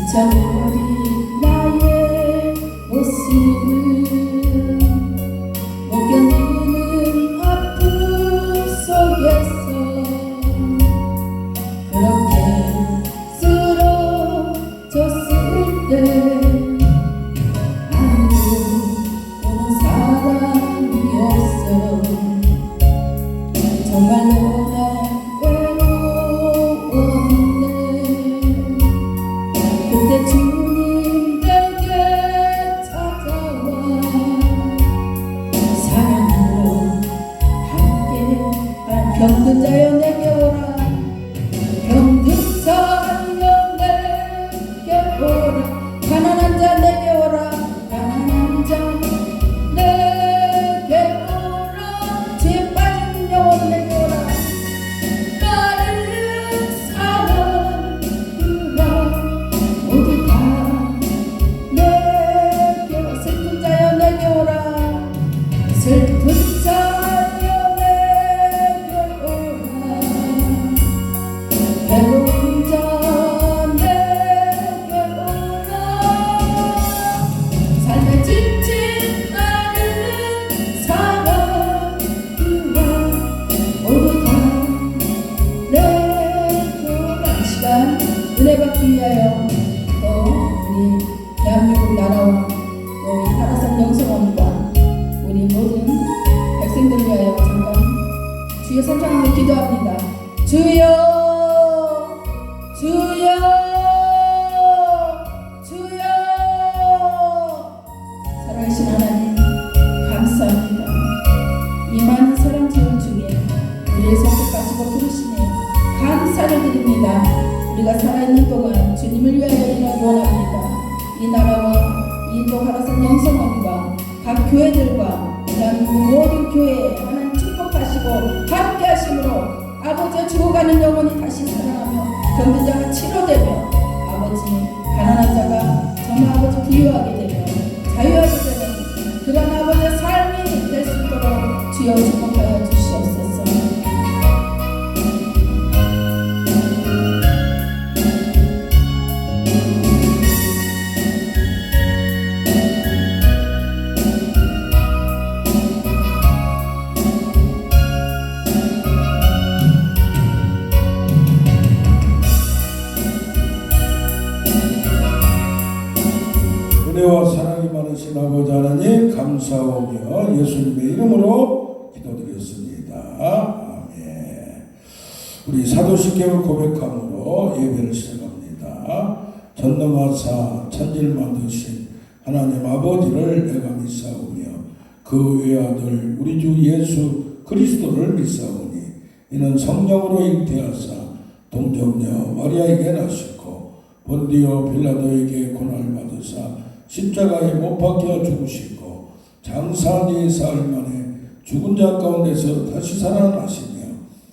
잊어버린 나의 모습을 못 견디는 아픔 속에서 그렇게 쓰러졌을 때 아무도 보는 사람이 없어 정말로 난 외로웠네. 그때 주님 내게 찾아와 사랑으로 함께 병든 자여 내게 오라. 병든 자여 내게 오라. 가난한 자 내게 오라. 가난한 자 내게 오라. 죄 빠진 영혼 내게 오라. 나를 사랑하라. 모두 다 내게 오라. 슬픈 자여 내게 오라. 슬픈 자여 내게 오라. 괴로운 자 내게 오라. 삶에 지친 나를 사랑하라. 모두 다 내게 오라. 이 시간 은혜 받기 위하여 또 우리 대한민국 나라와 또 우리 파라산 영성원과 우리 모든 백성들을 위하여 잠깐 주여 선창하며 기도합니다. 주여 주여 주여. 살아계신 하나님 감사합니다. 이 많은 사람들 중에 우리의 손을 가지고 부르시니 감사를 드립니다. 우리가 살아있는 동안 주님을 위하여 일하기 원합니다. 이 나라와 이 또 하나산 영성원과 각 교회들과 대한민국 모든 교회에 하나님 축복하시고 함께 하심으로 아버지의 죽어가는 영혼이 다시 살아나며 병든 자가 치료되며 아버지 가난한 자가 정말 아버지 부유하게 되며 자유하게 되는 그런 아버지의 삶이 될 수 있도록 주여 축복하여 주시옵소서. 은혜와 사랑이 많으신 아버지 하나님 감사하며 예수님의 이름으로 기도드렸습니다. 아멘. 우리 사도신경을 고백함으로 예배를 시작합니다. 전능하사 천지를 만드신 하나님 아버지를 내가 믿사오며 그 외아들 우리 주 예수 그리스도를 믿사오니 이는 성령으로 잉태하사 동정녀 마리아에게 나시고 본디오 빌라도에게 고난을 받으사 십자가에 못 박혀 죽으시고 장사 4사흘 만에 죽은 자 가운데서 다시 살아나시며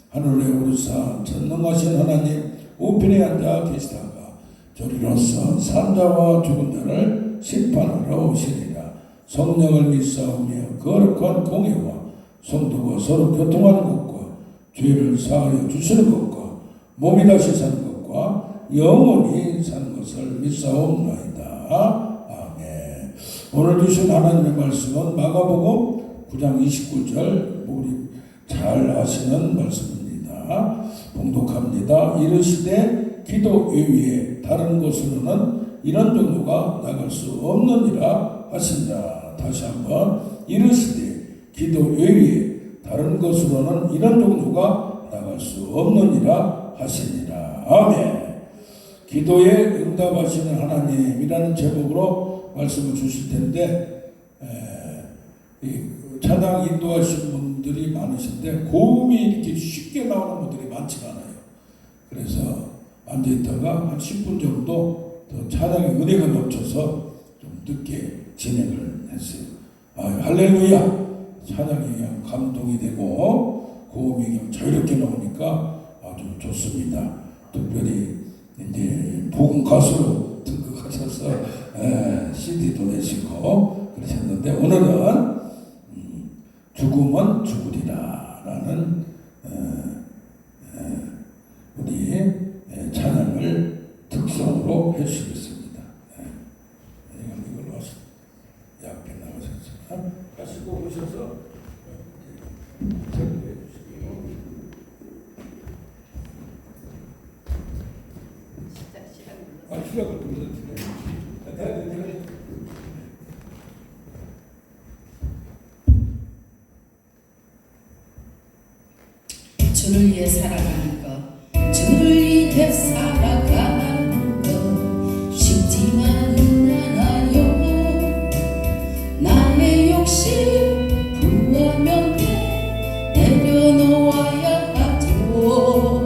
하늘에 오르사 전능하신 하나님 우편에 앉아 계시다가 저리로서 산자와 죽은 자를 심판하러 오시리라. 성령을 믿사오며 거룩한 공예와 성도가 서로 교통하는 것과 죄를 사하여 주시는 것과 몸이 다시 사는 것과 영원히 사는 것을 믿사옵나이다. 오늘 주신 하나님의 말씀은 마가복음 9장 29절 우리 잘 아시는 말씀입니다. 봉독합니다. 이르시되 기도 외에 다른 곳으로는 이런 정도가 나갈 수 없느니라 하신다. 다시 한번 이르시되 기도 외에 다른 곳으로는 이런 정도가 나갈 수 없느니라 하시니라. 아멘. 기도에 응답하시는 하나님이라는 제목으로 말씀을 주실 텐데 찬양 인도하신 분들이 많으신데 고음이 이렇게 쉽게 나오는 분들이 많지가 않아요. 그래서 앉아있다가 한 10분 정도 더 찬양의 은혜가 넘쳐서 좀 늦게 진행을 했어요. 할렐루야! 찬양이 그냥 감동이 되고 고음이 그냥 자유롭게 나오니까 아주 좋습니다. 특별히 이제 복음 가수로 등극하셔서 CD도 내시고 그러셨는데 오늘은 죽음은 죽으리라 라는 우리 찬양을 특성으로 해주시겠습니다. 시력을 좀 주를 위해 살아가는 것, 주를 위해 살아가는 것 쉽지만은 않아요. 나의 욕심 부하면 내려놓아야 하죠.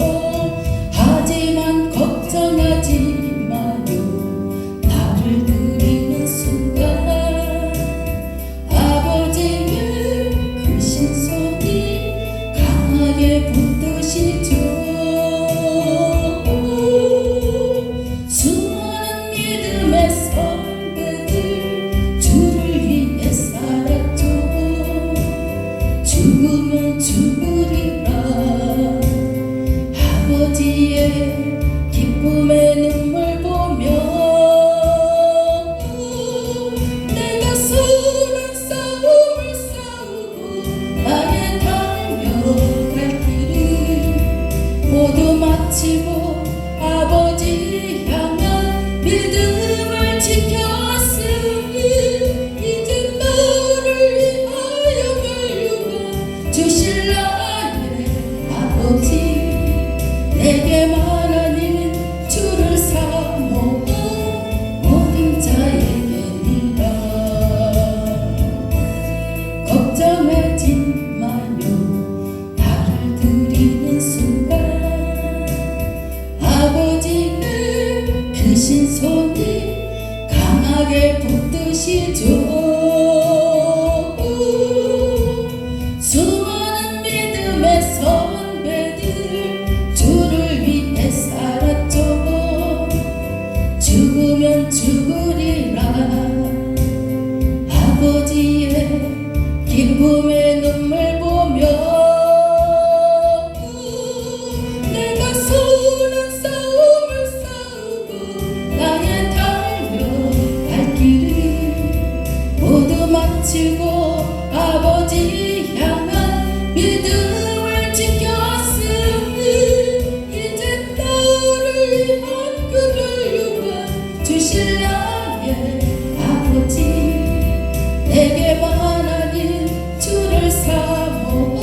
하지만 걱정하지 마요. 나를 드리는 순간 아버지의 그 신손이 강하게 붙드시죠. 수많은 믿음의 선배들 주를 위해 살았죠. 죽으면 죽으리라. 아버지의 기쁨의 눈물 보며 내가 수많은 싸움을 싸우고 나의 달려갈 길을 모두 마치고 아버지 향한 믿음을 지켰으니 이제 너를 위하여 멸류관 주실 나의 아버지. 내게만 하나님 주를 사모한 모든 자에게니라. 걱정하지 마요. 나를 드리는 순간 아버지의 그 신손이 강하게 붙드시죠. 수많은 믿음의 선배들 주를 위해 살았죠. 죽으면 죽으리라. 아버지의 기쁨의 눈물 보며 내가 수많은 싸움을 싸우고 나의 달려갈 길을 모두 마치고 아버지 향한 믿음을 지켰으니 이제 너를 위한 그 멸류관 주실 나의 아버지. 내게만 하나님 주를 사모한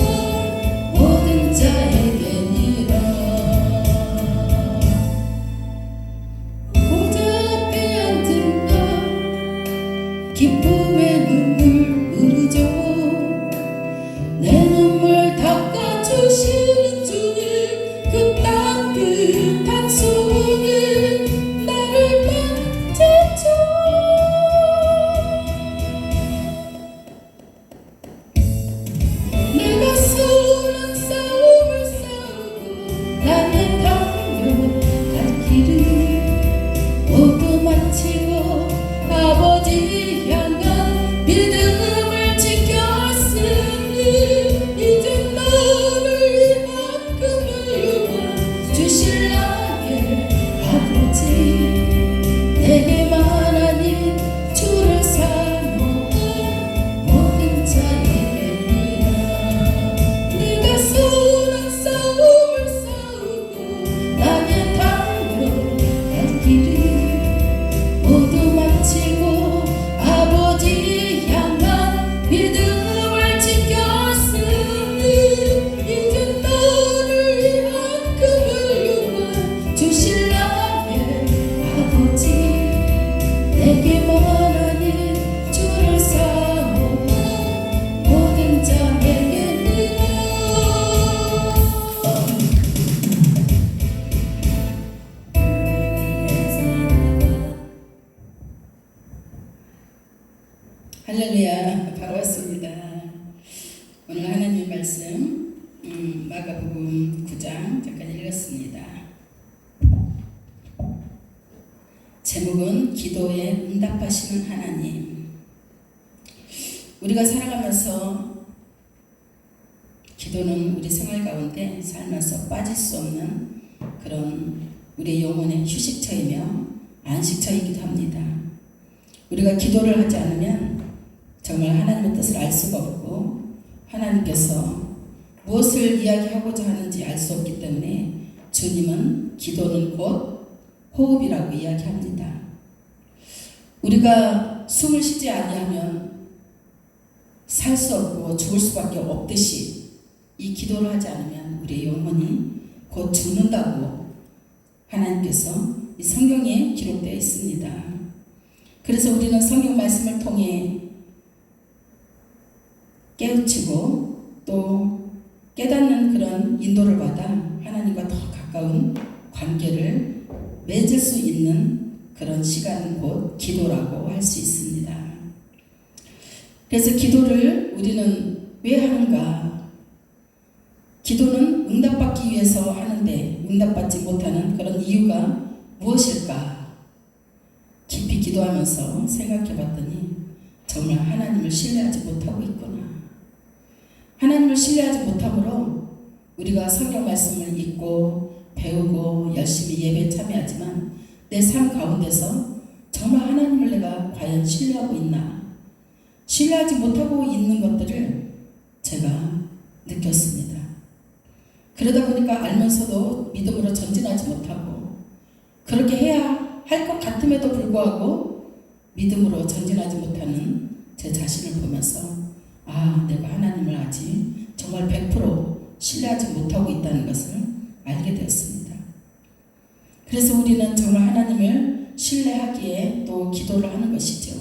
모든 자에게니라. 보좌 앞에 앉은 나 기쁨의 눈물 흐르죠. 내 눈물 닦아주시는 주님 그 따뜻한 손이 나를 만져줘. 내가 수많은 싸움을 싸우고 나의 달려갈 길을 모두 마치고 아버지 향한 믿음을 지켰으니 이제 너를 위한 그 멸류관 주실 나의 아버지. 내게만 하나님 주를 사모한 모든 자에게니라. 네가 수많은 싸움을 싸우고 나의 달려갈 길을 모두 마치고 아버지 향한 믿음을 지켰으니 이제 너를 위한 그 멸류관 주실 나의 아버지. 내게만 하나님 주를 사모한 모든 자에게니라. 할렐루야. 반갑습니다. 오늘 하나님 말씀 마가복음 9장 잠깐 읽었습니다. 제목은 기도에 응답하시는 하나님. 우리가 살아가면서 기도는 우리 생활 가운데 살면서 빠질 수 없는 그런 우리 영혼의 휴식처이며 안식처이기도 합니다. 우리가 기도를 하지 않으면 정말 하나님의 뜻을 알 수가 없고 하나님께서 무엇을 이야기하고자 하는지 알 수 없기 때문에 주님은 기도는 곧 호흡이라고 이야기합니다. 우리가 숨을 쉬지 아니하면 살 수 없고 죽을 수밖에 없듯이 이 기도를 하지 않으면 우리의 영혼이 곧 죽는다고 하나님께서 이 성경에 기록되어 있습니다. 그래서 우리는 성경 말씀을 통해 깨우치고 또 깨닫는 그런 인도를 받아 하나님과 더 가까운 관계를 맺을 수 있는 그런 시간은 곧 기도라고 할 수 있습니다. 그래서 기도를 우리는 왜 하는가? 기도는 응답받기 위해서 하는데 응답받지 못하는 그런 이유가 무엇일까? 깊이 기도하면서 생각해 봤더니 정말 하나님을 신뢰하지 못하고 있구나. 하나님을 신뢰하지 못함으로 우리가 성경 말씀을 읽고 배우고 열심히 예배에 참여하지만 내 삶 가운데서 정말 하나님을 내가 과연 신뢰하고 있나? 신뢰하지 못하고 있는 것들을 제가 느꼈습니다. 그러다 보니까 알면서도 믿음으로 전진하지 못하고 그렇게 해야 할 것 같음에도 불구하고 믿음으로 전진하지 못하는 제 자신을 보면서 내가 하나님을 아직 정말 100% 신뢰하지 못하고 있다는 것을 알게 되었습니다. 그래서 우리는 정말 하나님을 신뢰하기에 또 기도를 하는 것이죠.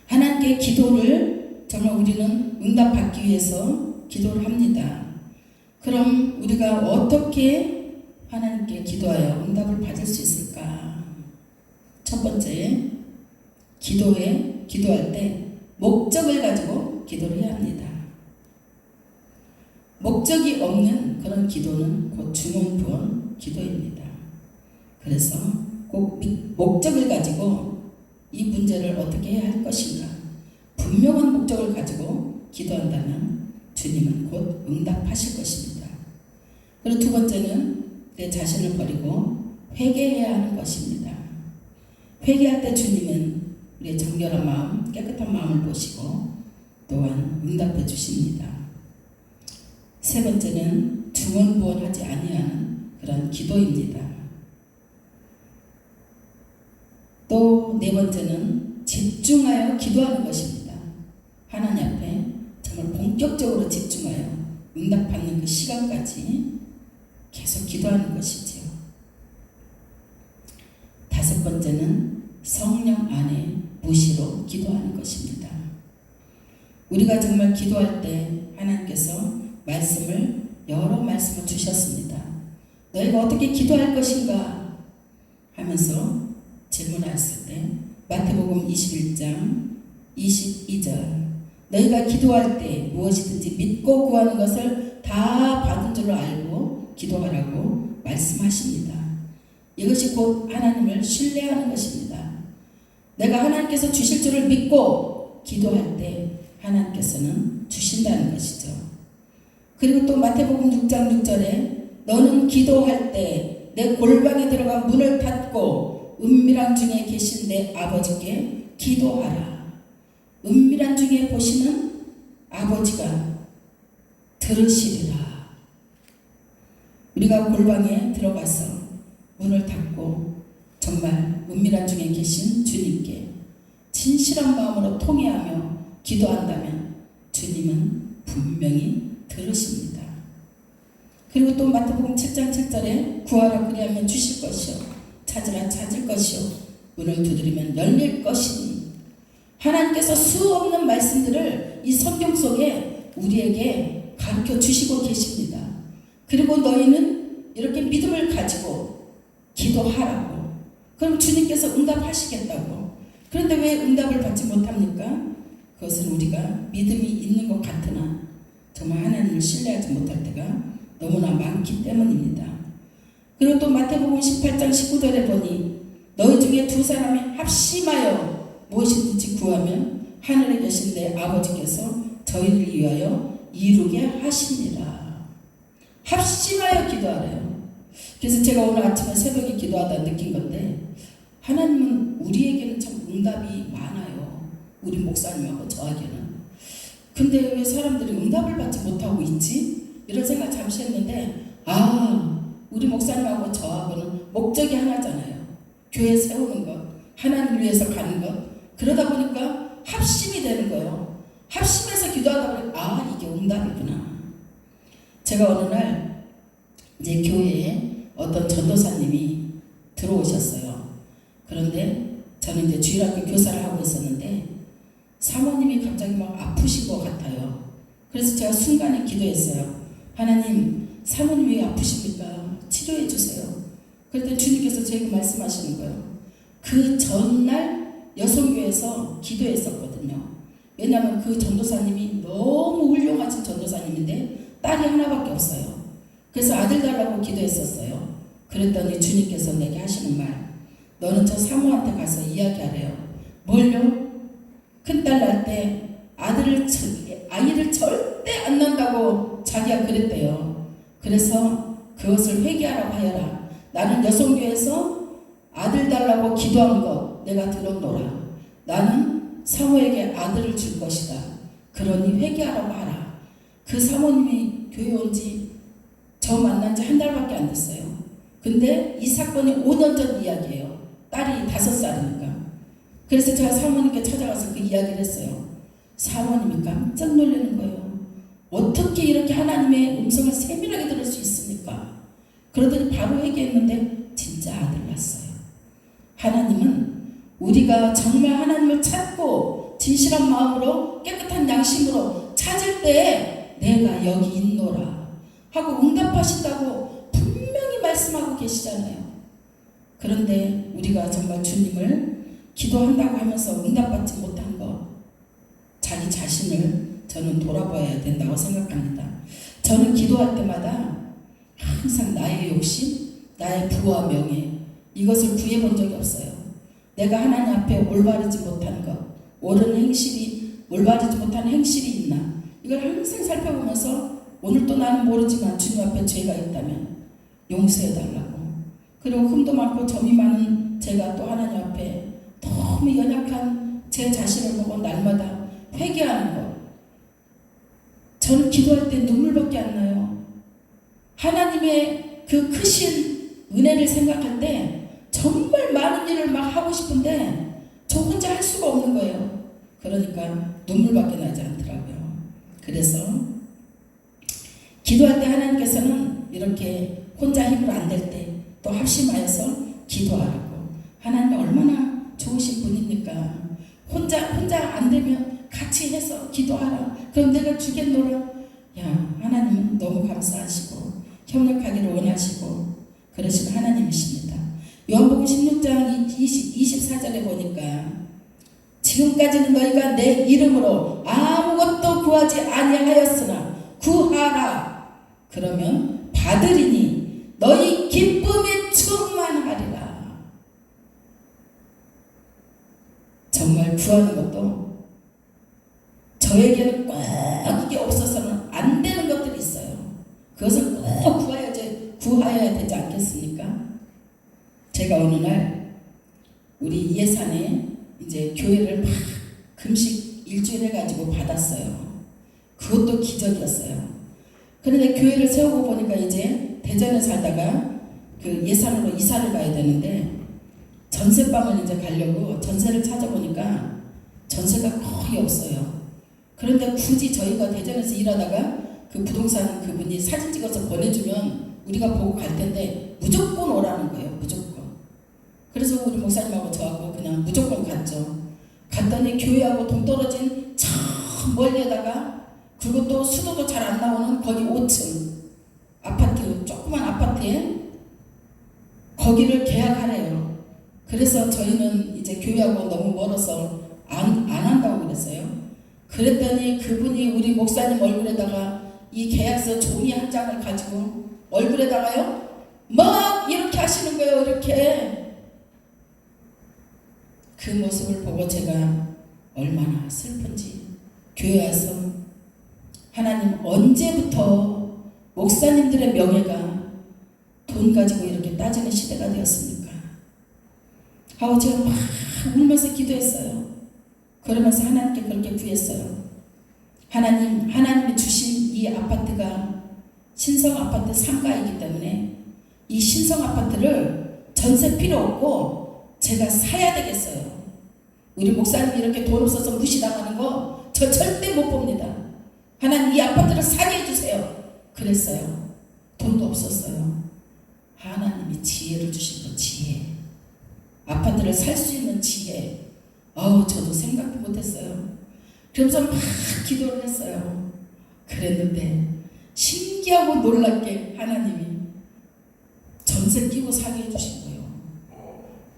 하나님께 기도를 정말 우리는 응답받기 위해서 기도를 합니다. 그럼 우리가 어떻게 하나님께 기도하여 응답을 받을 수 있을까? 첫 번째, 기도할 때 목적을 가지고 기도를 해야 합니다. 목적이 없는 그런 기도는 곧 중언부언 기도입니다. 그래서 꼭 목적을 가지고 이 문제를 어떻게 해야 할 것인가 분명한 목적을 가지고 기도한다면 주님은 곧 응답하실 것입니다. 그리고 두 번째는 내 자신을 버리고 회개해야 하는 것입니다. 회개할 때 주님은 우리의 정결한 마음, 깨끗한 마음을 보시고 또한 응답해 주십니다. 세 번째는 중언부언하지 아니하는 그런 기도입니다. 또 네 번째는 집중하여 기도하는 것입니다. 하나님 앞에 정말 본격적으로 집중하여 응답받는 그 시간까지 계속 기도하는 것이지요. 다섯 번째는 성령 안에 무시로 기도하는 것입니다. 우리가 정말 기도할 때 하나님께서 여러 말씀을 주셨습니다. 너희가 어떻게 기도할 것인가 하면서 질문했을 때 마태복음 21장 22절 너희가 기도할 때 무엇이든지 믿고 구하는 것을 다 받은 줄로 알고 기도하라고 말씀하십니다. 이것이 곧 하나님을 신뢰하는 것입니다. 내가 하나님께서 주실 줄을 믿고 기도할 때 하나님께서는 주신다는 것이죠. 그리고 또 마태복음 6장 6절에 너는 기도할 때 내 골방에 들어가 문을 닫고 은밀한 중에 계신 내 아버지께 기도하라. 은밀한 중에 보시는 아버지가 들으시리라. 우리가 골방에 들어가서 문을 닫고 정말 은밀한 중에 계신 주님께 진실한 마음으로 통회하며 기도한다면 주님은 분명히 들으십니다. 그리고 또 마태복음 7장 7절에 구하라 그리하면 주실 것이요 찾으라 찾을 것이요 문을 두드리면 열릴 것이니 하나님께서 수 없는 말씀들을 이 성경 속에 우리에게 가르쳐 주시고 계십니다. 그리고 너희는 이렇게 믿음을 가지고 기도하라고. 그럼 주님께서 응답하시겠다고. 그런데 왜 응답을 받지 못합니까? 그것은 우리가 믿음이 있는 것 같으나 정말 하나님을 신뢰하지 못할 때가 너무나 많기 때문입니다. 그리고 또 마태복음 18장 19절에 보니 너희 중에 두 사람이 합심하여 무엇이든지 구하면 하늘에 계신 내 아버지께서 저희를 위하여 이루게 하시니라. 합심하여 기도하래요. 그래서 제가 오늘 아침에 새벽에 기도하다 느낀 건데 하나님은 우리에게는 참 응답이 많아요. 우리 목사님하고 저에게는. 근데 왜 사람들이 응답을 받지 못하고 있지? 이런 생각 잠시 했는데 우리 목사님하고 저하고는 목적이 하나잖아요. 교회 세우는 것, 하나님을 위해서 가는 것. 그러다 보니까 합심이 되는 거예요. 합심해서 기도하다 보니 이게 응답이구나. 제가 어느 날 이제 교회에 어떤 전도사님이 들어오셨어요. 그런데 저는 이제 주일학교 교사를 하고 있었는데 사모님이 갑자기 막 아프신 것 같아요. 그래서 제가 순간에 기도했어요. 하나님, 사모님이 왜 아프십니까? 치료해 주세요. 그랬더니 주님께서 저에게 말씀하시는 거예요. 그 전날 여성교회에서 기도했었거든요. 왜냐하면 그 전도사님이 너무 훌륭하신 전도사님인데 딸이 하나밖에 없어요. 그래서 아들 달라고 기도했었어요. 그랬더니 주님께서 내게 하시는 말, 너는 저 사모한테 가서 이야기하래요. 뭘요? 큰딸 날 때 아이를 절대 안 낳는다고 자기가 그랬대요. 그래서 그것을 회개하라고 하여라. 나는 여성교회에서 아들 달라고 기도한 것 내가 들었노라. 나는 사모에게 아들을 줄 것이다. 그러니 회개하라고 하라. 그 사모님이 교회 온 지 저 만난 지 한 달밖에 안 됐어요. 근데 이 사건이 5년 전 이야기예요. 딸이 5살이니까. 그래서 제가 사모님께 찾아가서 그 이야기를 했어요. 사모님이 깜짝 놀라는 거예요. 어떻게 이렇게 하나님의 음성을 세밀하게 들을 수 있습니까? 그러더니 바로 회개했는데 진짜 아들 낳았어요. 하나님은 우리가 정말 하나님을 찾고 진실한 마음으로 깨끗한 양심으로 찾을 때에 내가 여기 있노라 하고 응답하신다고 분명히 말씀하고 계시잖아요. 그런데 우리가 정말 주님을 기도한다고 하면서 응답받지 못한 것, 자기 자신을 저는 돌아봐야 된다고 생각합니다. 저는 기도할 때마다 항상 나의 욕심, 나의 부와 명예, 이것을 구해본 적이 없어요. 내가 하나님 앞에 올바르지 못한 것, 옳은 행실이, 올바르지 못한 행실이 있나, 이걸 항상 살펴보면서 오늘도 나는 모르지만 주님 앞에 죄가 있다면 용서해달라고. 그리고 흠도 많고 점이 많은 제가 또 하나님 앞에 너무 연약한 제 자신을 보고 날마다 회개하는 것. 저는 기도할 때 눈물밖에 안 나요. 하나님의 그 크신 은혜를 생각할 때 정말 많은 일을 막 하고 싶은데 저 혼자 할 수가 없는 거예요. 그러니까 눈물밖에 나지 않더라고요. 그래서 기도할 때 하나님께서는 이렇게 혼자 힘으로 안 될 때 또 합심하여서 기도하라고. 하나님 얼마나 좋으신 분입니까? 혼자 안 되면 같이 해서 기도하라. 그럼 내가 주겠노라. 야, 하나님은 너무 감사하시고 협력하기를 원하시고 그러신 하나님이십니다. 요한복음 16장 24절에 보니까 지금까지는 너희가 내 이름으로 아무것도 구하지 아니하였으나 구하라. 그러면 받으리니 너희 기쁨이 충만하리라. 정말 구하는 것도 저에게는 꼭 이게 없어서는 안 되는 것들이 있어요. 그것을 꼭 구하여야 되지 않겠습니까? 제가 어느 날 우리 예산에 이제 교회를 막 금식 일주일 해가지고 받았어요. 그것도 기적이었어요. 그런데 교회를 세우고 보니까 이제 대전에 살다가 그 예산으로 이사를 가야 되는데 전세방을 이제 가려고 전세를 찾아보니까 전세가 거의 없어요. 그런데 굳이 저희가 대전에서 일하다가 그 부동산 그분이 사진 찍어서 보내주면 우리가 보고 갈 텐데 무조건 오라는 거예요. 무조건. 그래서 우리 목사님하고 저하고 그냥 무조건 갔죠. 갔더니 교회하고 동떨어진 저 멀리에다가 그것도 수도도 잘 안 나오는 거기 5층 아파트, 조그만 아파트에 거기를 계약하래요. 그래서 저희는 이제 교회하고 너무 멀어서 안 한다고 그랬어요. 그랬더니 그분이 우리 목사님 얼굴에다가 이 계약서 종이 한 장을 가지고 얼굴에다가요 막 이렇게 하시는 거예요. 이렇게. 그 모습을 보고 제가 얼마나 슬픈지. 교회 와서 하나님 언제부터 목사님들의 명예가 돈 가지고 이렇게 따지는 시대가 되었습니까? 하고 제가 막 울면서 기도했어요. 그러면서 하나님께 그렇게 구했어요. 하나님이 주신 이 아파트가 신성 아파트 3가이기 때문에 이 신성 아파트를 전세 필요 없고 제가 사야 되겠어요. 우리 목사님이 이렇게 돈 없어서 무시당하는 거 저 절대 못 봅니다. 하나님 이 아파트를 사게 해주세요. 그랬어요. 돈도 없었어요. 하나님이 지혜를 주신 거, 지혜. 아파트를 살 수 있는 지혜. 저도 생각도 못했어요. 그러면서 막 기도를 했어요. 그랬는데 신기하고 놀랍게 하나님이 전세 끼고 사게 해주신 거예요.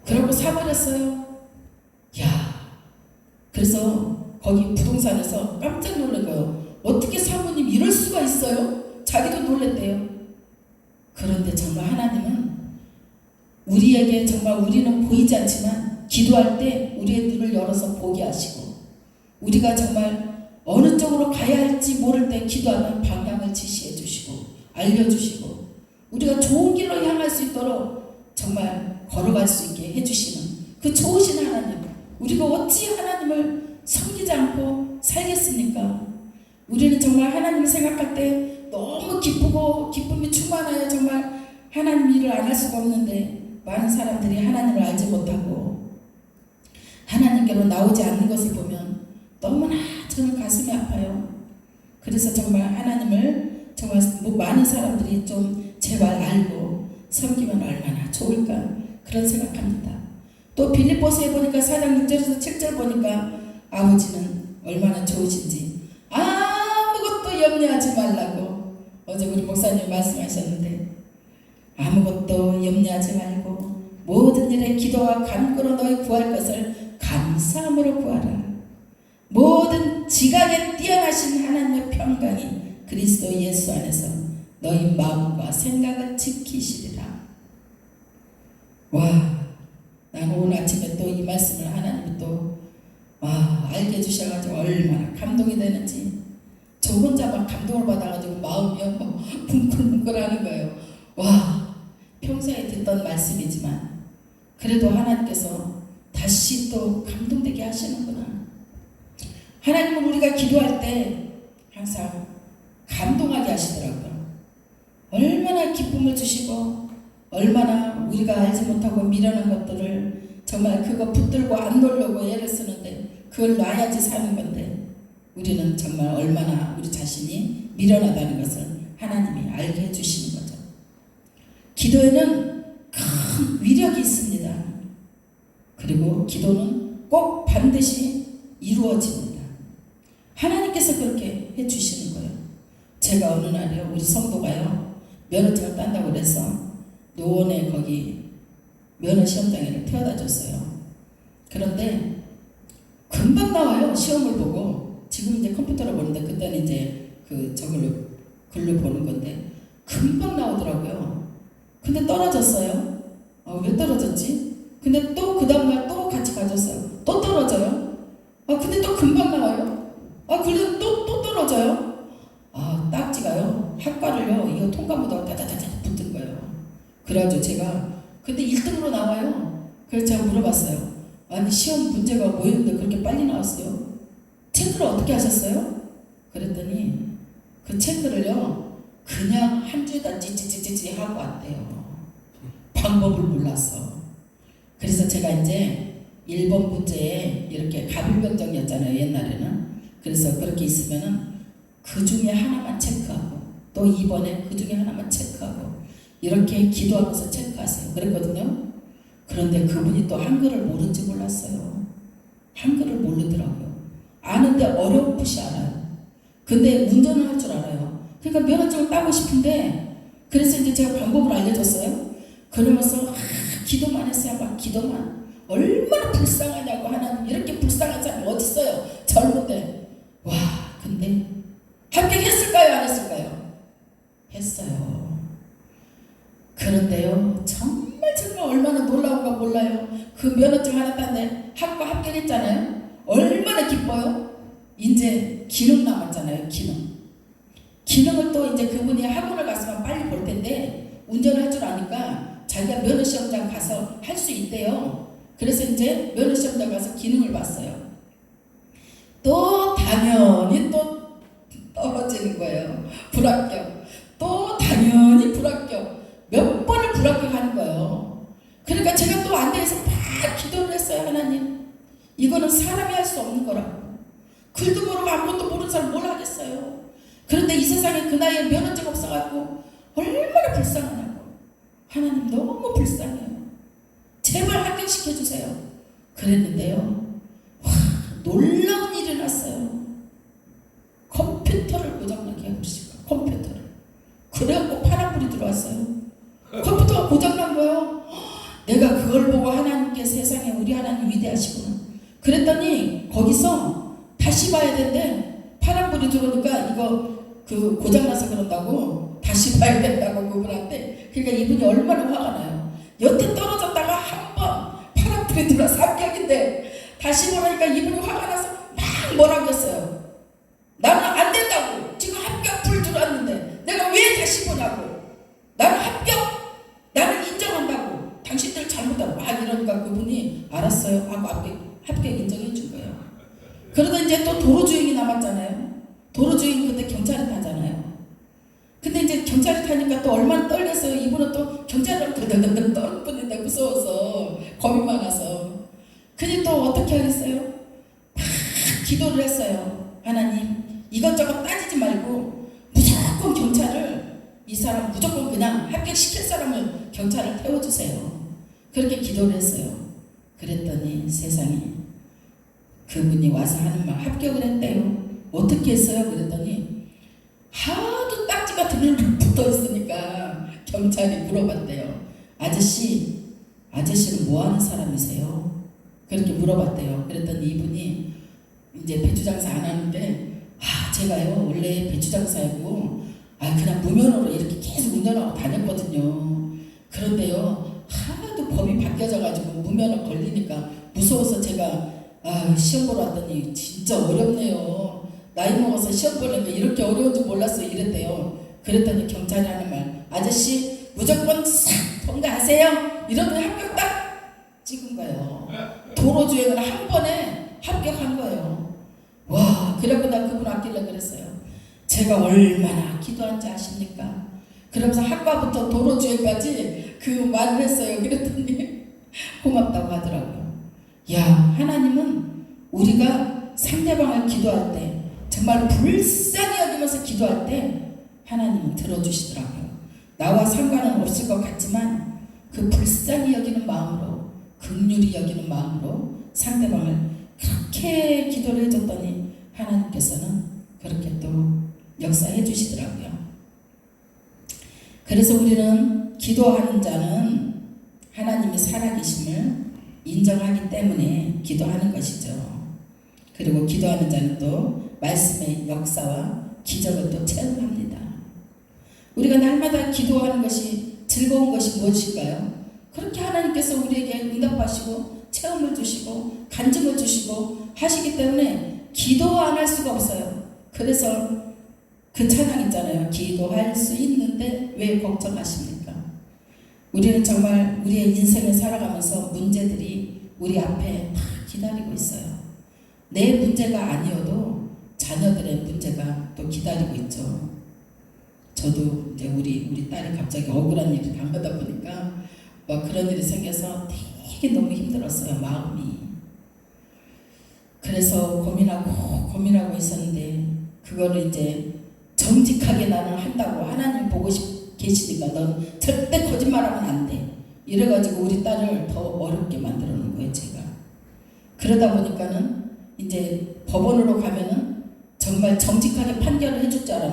그러고 사버렸어요. 그래서 거기 부동산에서 깜짝 놀란 거예요. 어떻게 사모님 이럴 수가 있어요? 자기도 놀랬대요. 그런데 정말 하나님은 우리에게 정말 우리는 보이지 않지만 기도할 때 우리의 눈을 열어서 보게 하시고 우리가 정말 어느 쪽으로 가야 할지 모를 때 기도하면 방향을 지시해 주시고 알려주시고 우리가 좋은 길로 향할 수 있도록 정말 걸어갈 수 있게 해주시는 그 좋으신 하나님, 우리가 어찌 하나님을 섬기지 않고 살겠습니까? 우리는 정말 하나님을 생각할 때 너무 기쁘고 기쁨이 충만하여 정말 하나님 일을 안 할 수가 없는데 많은 사람들이 하나님을 알지 못하고 하나님께로 나오지 않는 것을 보면 너무나 저는 가슴이 아파요. 그래서 정말 하나님을 정말 많은 사람들이 좀 제발 알고 섬기면 얼마나 좋을까 그런 생각합니다. 또 빌립보서에 보니까 4장 6절에서 7절 보니까 아버지는 얼마나 좋으신지 아무것도 염려하지 말라고 어제 우리 목사님 말씀하셨는데 아무것도 염려하지 말고 모든 일에 기도와 간구로 너희 구할 것을 감사함으로 구하라. 모든 지각에 뛰어나신 하나님의 평강이 그리스도 예수 안에서 너희 마음과 생각을 지키시리라. 나는 오늘 아침에 또 이 말씀을 하나님이 또 알게 해주셔가지고 얼마나 감동이 되는지 저 혼자 막 감동을 받아가지고 마음이 뭉클뭉클하는 거예요. 평소에 듣던 말씀이지만 그래도 하나님께서 다시 또 감동되게 하시는구나. 하나님은 우리가 기도할 때 항상 감동하게 하시더라고요. 얼마나 기쁨을 주시고 얼마나 우리가 알지 못하고 미련한 것들을 정말 그거 붙들고 안 놓으려고 애를 쓰는데 그걸 놔야지 사는 건데 우리는 정말 얼마나 우리 자신이 미련하다는 것을 하나님이 알게 해주시는 거죠. 기도에는 큰 위력이 있습니다. 그리고 기도는 꼭 반드시 이루어집니다. 하나님께서 그렇게 해주시는 거예요. 제가 어느 날에 우리 성도가요 면허증을 딴다고 그래서 노원에 거기 면허 시험장에를 태워다 줬어요. 그런데 금방 나와요. 시험을 보고 지금 이제 컴퓨터로 보는데 그때는 이제 저걸로 글로 보는 건데 금방 나오더라고요. 근데 떨어졌어요. 왜 떨어졌지? 근데 또 그 다음날 또 같이 가졌어요. 또 떨어져요. 근데 또 금방 나와요. 그래도 또 떨어져요. 딱지가요. 학과를요. 이거 통과보다가 다다다다 붙은 거예요. 그래가지고 제가 근데 1등으로 나와요. 그래서 제가 물어봤어요. 아니 시험 문제가 뭐였는데 그렇게 빨리 나왔어요? 체크를 어떻게 하셨어요? 그랬더니 그 체크를요 그냥 한 줄에다 찌찌찌찌 하고 왔대요. 방법을 몰랐어. 그래서 제가 이제 1번 문제에 이렇게 가불병정이었잖아요 옛날에는. 그래서 그렇게 있으면은 그 중에 하나만 체크하고 또 2번에 그 중에 하나만 체크하고 이렇게 기도하면서 체크하세요. 그랬거든요. 그런데 그분이 또 한글을 모르는지 몰랐어요. 한글을 모르더라고요. 아는데 어렴풋이 알아요. 근데 운전을 할 줄 알아요. 그러니까 면허증을 따고 싶은데 그래서 이제 제가 방법을 알려줬어요. 그러면서 기도만 했어요. 막 기도만. 얼마나 불쌍하냐고. 하나님 이렇게 불쌍한 사람이 어디 있어요. 젊은데. 근데 합격했을까요? 안 했을까요? 했어요. 그런데요 정말 얼마나 놀라운가 몰라요. 그 면허증 하나 땄는데 학과 합격했잖아요. 얼마나 기뻐요. 이제 기능 남았잖아요. 기능을 또 이제 그분이 학원을 갔으면 빨리 볼 텐데 운전을 할 줄 아니까 자기가 면허시험장 가서 할 수 있대요. 그래서 이제 면허시험장 가서 기능을 봤어요. 또 당연히 또 떨어지는 거예요. 불합격. 또 당연히 불합격. 몇 번을 불합격하는 거예요. 그리고 이거는 사람이 할 수 없는 거라고. 글도 모르고 아무것도 모르는 사람 뭘 하겠어요. 그런데 이 세상에 그 나이에 면허증 없어갖고 얼마나 불쌍하냐고. 하나님 너무 불쌍해요. 제발 합격시켜주세요. 그랬는데요, 와, 놀라운 일이 났어요. 컴퓨터를 고장나게 해보시고, 컴퓨터를. 그래갖고 파란불이 들어왔어요. 컴퓨터가 고장난 거예요. 내가 그걸 보고 하나님께 세상에 우리 하나님 위대하시구나. 그랬더니 거기서 다시 봐야 되는데 파란불이 들어오니까 이거 그 고장나서 그런다고 다시 봐야 된다고 그분한테. 그러니까 이분이 얼마나 화가 나요. 여태 떨어졌다가 한번 파란불이 들어와서 합격인데 다시 보니까 이분이 화가 나서 막 뭐라고 했어요. 나는 안 된다고. 지금 합격 불 들어왔는데 내가 왜 다시 보냐고. 나는 합격. 나는 인정한다고. 당신들 잘못하고 막 이러니까 그분이 알았어요 하고 합격 인정해 준 거예요. 그러다 이제 또 도로주행이 남았잖아요. 도로주행 그때 경찰이 타잖아요. 근데 이제 경찰이 타니까 또 얼마나 떨겠어요. 이분은 또 경찰을 더더더 떨 뻔했는데 무서워서 겁이 많아서. 그니 또 어떻게 하겠어요? 막 기도를 했어요. 하나님 이것저것 따지지 말고 무조건 경찰을, 이 사람 무조건 그냥 합격시킬 사람을 경찰을 태워주세요. 그렇게 기도를 했어요. 그랬더니 세상에 그분이 와서 하는 말, 합격을 했대요. 어떻게 했어요? 그랬더니 하도 딱지가 들르르 붙어 있으니까 경찰이 물어봤대요. 아저씨는 뭐 하는 사람이세요? 그렇게 물어봤대요. 그랬더니 이분이 이제 배추 장사 안 하는데, 제가요 원래 배추 장사하고 그냥 무면허로 이렇게 계속 운전하고 다녔거든요. 그런데요 하도 법이 바뀌어져가지고 무면허 걸리니까 무서워서 제가 시험 보러 왔더니 진짜 어렵네요. 나이 먹어서 시험 보려니까 이렇게 어려운 줄 몰랐어요. 이랬대요. 그랬더니 경찰이 하는 말, 아저씨 무조건 싹 통과하세요. 이러더니 합격 딱 찍은 거예요. 도로주행을 한 번에 합격한 거예요. 와, 그래갖고 나 그분 아끼려고 그랬어요. 제가 얼마나 기도한지 아십니까? 그러면서 학과부터 도로주행까지 그 말을 했어요. 그랬더니 고맙다고 하더라고요. 야, 하나님은 우리가 상대방을 기도할 때, 정말 불쌍히 여기면서 기도할 때 하나님은 들어주시더라고요. 나와 상관은 없을 것 같지만 그 불쌍히 여기는 마음으로, 긍휼히 여기는 마음으로 상대방을 그렇게 기도를 해줬더니 하나님께서는 그렇게 또 역사해 주시더라고요. 그래서 우리는 기도하는 자는 하나님의 살아계심을 인정하기 때문에 기도하는 것이죠. 그리고 기도하는 자는 또 말씀의 역사와 기적을 또 체험합니다. 우리가 날마다 기도하는 것이 즐거운 것이 무엇일까요? 그렇게 하나님께서 우리에게 응답하시고 체험을 주시고 간증을 주시고 하시기 때문에 기도 안 할 수가 없어요. 그래서 그 찬양 있잖아요. 기도할 수 있는데 왜 걱정하십니까? 우리는 정말 우리의 인생을 살아가면서 문제들이 우리 앞에 다 기다리고 있어요. 내 문제가 아니어도 자녀들의 문제가 또 기다리고 있죠. 저도 이제 우리 딸이 갑자기 억울한 일을 당하다 보니까 막 그런 일이 생겨서 되게 너무 힘들었어요. 마음이. 그래서 고민하고 있었는데 그거를 이제 정직하게 나는 한다고 하나님 보고 계시니까 넌 절대 거짓말하면 안 돼. 이래가지고 우리 딸을 더 어렵게 만들어 놓은 거예요. 제가. 그러다 보니까는 이제 법원으로 가면은 정말 정직하게 판결을 해줄 줄 알았는데